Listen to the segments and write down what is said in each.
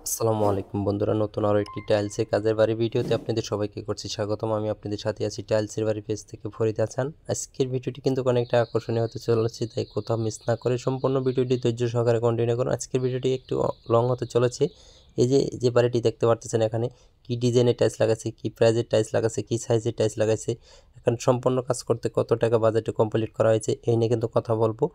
আসসালামু আলাইকুম বন্ধুরা, নতুন আরও একটি টাইলসের কাজের বাড়ি ভিডিওতে আপনাদের সবাইকে করছি স্বাগতম। আমি আপনাদের সাথে আছি টাইলসের বাড়ি পেজ থেকে ফরিদ হাসান। আজকের ভিডিওটি কিন্তু অনেকটা আকর্ষণীয় হতে চলেছে, তাই কোথাও মিস না করে সম্পূর্ণ ভিডিওটি ধৈর্য সহকারে কন্টিনিউ করুন। আজকের ভিডিওটি একটু লং হতে চলেছে। এই যে বাড়িটি দেখতে পাচ্ছেন, এখানে কি ডিজাইনের টাইলস লাগাচ্ছে, কি প্রাইজের টাইলস লাগাচ্ছে, কি সাইজের টাইলস লাগাচ্ছে, এখন সম্পূর্ণ কাজ করতে কত টাকা বাজেটে কমপ্লিট করা হয়েছে এই নিয়ে কিন্তু কথা বলবো।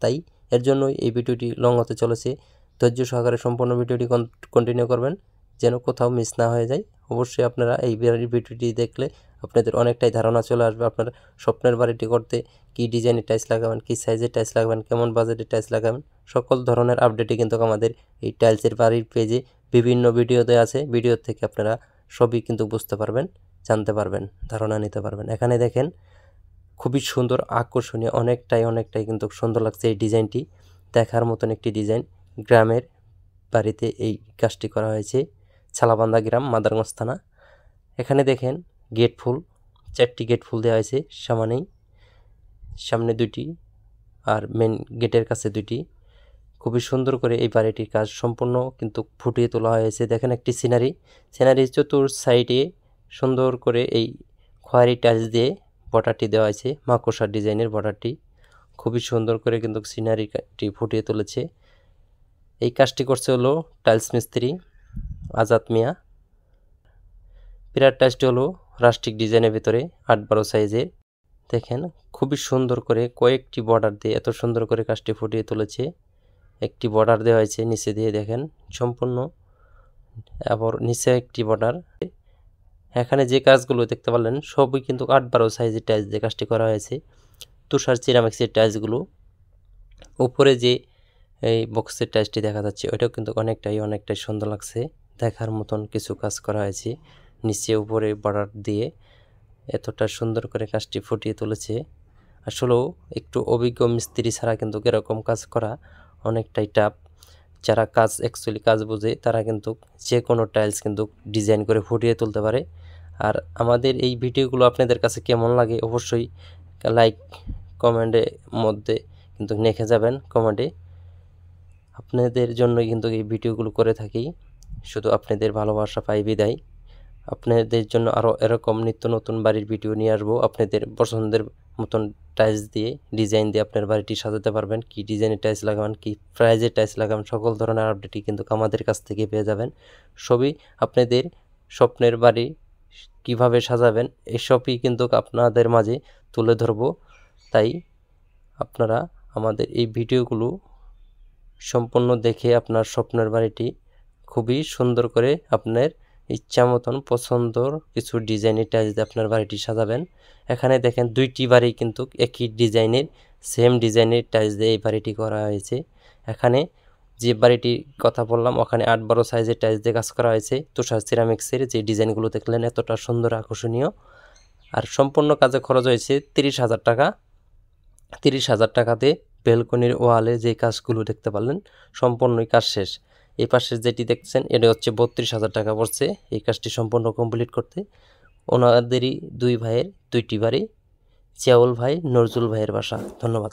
তাই এর জন্যই এই ভিডিওটি লং হতে চলেছে। ধৈর্য সহকারে সম্পূর্ণ ভিডিওটি কন্টিনিউ করবেন যেন কোথাও মিস না হয়ে যায়। অবশ্যই আপনারা এই ভিডিওটি দেখলে আপনাদের অনেকটাই ধারণা চলে আসবে। আপনার স্বপ্নের বাড়িটি করতে কী ডিজাইনের টাইলস লাগাবেন, কী সাইজের টাইলস লাগাবেন, কেমন বাজেটের টাইলস লাগাবেন, সকল ধরনের আপডেটই কিন্তু আমাদের এই টাইলসের বাড়ির পেজে বিভিন্ন ভিডিওতে আছে। ভিডিও থেকে আপনারা সবই কিন্তু বুঝতে পারবেন, জানতে পারবেন, ধারণা নিতে পারবেন। এখানে দেখেন খুবই সুন্দর, আকর্ষণীয়, অনেকটাই কিন্তু সুন্দর লাগছে এই ডিজাইনটি। দেখার মতন একটি ডিজাইন। গ্রামের বাড়িতে এই কাজটি করা হয়েছে। ছালাবান্দা গ্রাম, মাদারগঞ্জ থানা। এখানে দেখেন গেট ফুল, 4টি গেট ফুল দেওয়া হয়েছে সামনে 2টি আর মেন গেটের কাছে 2টি। খুবই সুন্দর করে এই বাড়িটির কাজ সম্পূর্ণ কিন্তু ফুটিয়ে তোলা হয়েছে। দেখেন একটি সিনারি চতুর সাইডে সুন্দর করে এই খয়েরি টাইলস দিয়ে বর্ডারটি দেওয়া হয়েছে, মাকড়সার ডিজাইনের বর্ডারটি খুবই সুন্দর করে কিন্তু সিনারিটি ফুটিয়ে তুলেছে। এই কাজটি করছে হলো টাইলস মিস্ত্রি আজাদ মিয়া। পিলার টাইলসটি হলো রাস্টিক ডিজাইনের ভিতরে 8-12 সাইজের। দেখেন খুবই সুন্দর করে কয়েকটি বর্ডার দিয়ে এত সুন্দর করে কাজটি ফুটিয়ে তুলেছে। একটি বর্ডার দেওয়া হয়েছে নিচে দিয়ে, দেখেন সম্পূর্ণ, আবার নিচে একটি বর্ডার। এখানে যে কাজগুলো দেখতে পারলেন সবই কিন্তু 8-12 সাইজের টাইলস দিয়ে কাজটি করা হয়েছে। তুষার সিরামিক্সের টাইলসগুলো। উপরে যে এই বক্সের টাইলসটি দেখা যাচ্ছে ওইটাও কিন্তু অনেকটাই সুন্দর লাগছে। দেখার মতন কিছু কাজ করা হয়েছে নিচে উপরে বর্ডার দিয়ে, এতটা সুন্দর করে কাজটি ফুটিয়ে তুলেছে। আসলেও একটু অভিজ্ঞ মিস্ত্রি ছাড়া কিন্তু এরকম কাজ করা অনেকটাই টাফ। যারা কাজ বোঝে তারা কিন্তু যে কোনো টাইলস কিন্তু ডিজাইন করে ফুটিয়ে তুলতে পারে। আর আমাদের এই ভিডিওগুলো আপনাদের কাছে কেমন লাগে অবশ্যই লাইক কমেন্টের মধ্যে কিন্তু লিখে যাবেন কমেন্টে। আপনাদের জন্যই কিন্তু এই ভিডিওগুলো করে থাকি, শুধু আপনাদের ভালোবাসা পাই বিদায়। আপনাদের জন্য আরও এরকম নিত্য নতুন বাড়ির ভিডিও নিয়ে আসবো। আপনাদের পছন্দের মতন টাইলস দিয়ে ডিজাইন দিয়ে আপনার বাড়িটি সাজাতে পারবেন। কি ডিজাইনের টাইলস লাগাবেন, কি প্রাইজের টাইলস লাগাবেন, সকল ধরনের আপডেটই কিন্তু আমাদের কাছ থেকে পেয়ে যাবেন। সবই আপনাদের স্বপ্নের বাড়ি কিভাবে সাজাবেন এসবই কিন্তু আপনাদের মাঝে তুলে ধরবো। তাই আপনারা আমাদের এই ভিডিওগুলো সম্পূর্ণ দেখে আপনার স্বপ্নের বাড়িটি খুবই সুন্দর করে আপনার ইচ্ছা মতন পছন্দর কিছু ডিজাইনের টাইলস দিয়ে আপনার বাড়িটি সাজাবেন। এখানে দেখেন 2টি বাড়ি কিন্তু একই ডিজাইনের, সেম ডিজাইনের টাইলস দিয়ে এই বাড়িটি করা হয়েছে। এখানে যে বাড়িটির কথা বললাম ওখানে 8-12 সাইজের টাইলস দিয়ে কাজ করা হয়েছে। তুষার সিরামিক্সের যে ডিজাইনগুলো দেখলেন এতটা সুন্দর, আকর্ষণীয়। আর সম্পূর্ণ কাজে খরচ হয়েছে 30,000 টাকা। 30,000 টাকাতে ব্যালকনির ওয়ালে যে কাজগুলো দেখতে পারলেন সম্পূর্ণই কাজ শেষ। এই পাশে যেটি দেখছেন এটা হচ্ছে 32,000 টাকা পড়ছে এই কাজটি সম্পূর্ণ কমপ্লিট করতে। ওনাদেরই 2 ভাইয়ের 2টি বাড়ি, জিয়াউল ভাই, নজরুল ভাইয়ের বাসা। ধন্যবাদ।